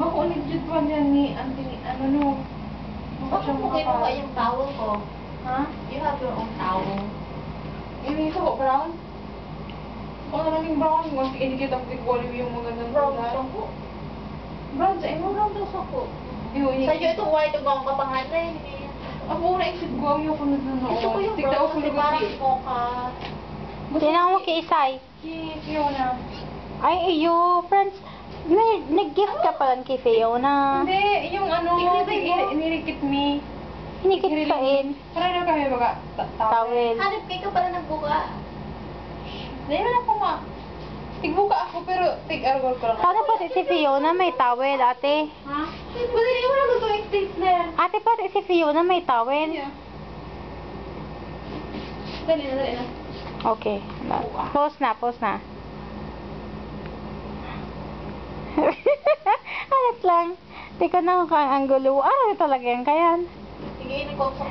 Makulit jud pa niya ni Anthony, ano no. Bakit mo kinuha yung towel ko? Ha? You have your own towel. Ini ito ko brown? Kung ano naming brown, kung inikita ko tigwali yung magandang Brown kulay. sa ko. Brown sa imo? Brown daw sa ko. Yung Sa'yo itong white ug ang kapangalan. Ako na isip ko, ayaw ko na doon Gusto ko yung Tigda brown ko kasi parang mocha. Tinang mo kay Isay. Si Fiona. Ay, iyo, friends. Nag-gift ka pala kay Fiona. Hindi, yung ano, inirikit me. Hinikit sa in. Parang kami baga, Towel. Hanap kayo ka pala nagbuka. Dahil na ako ma. Tigbuka ako pero tig-argol ko lang. Sana pati si Fiona may towel, ate. Ha? Madali mo lang ito extender. Ate, pati si Fiona may towel. Dali na. Okay. Pause na, pause na. Alat lang. Di ko na kung ang gulo. Araw talaga yan, kayan. Sige, nagkong sa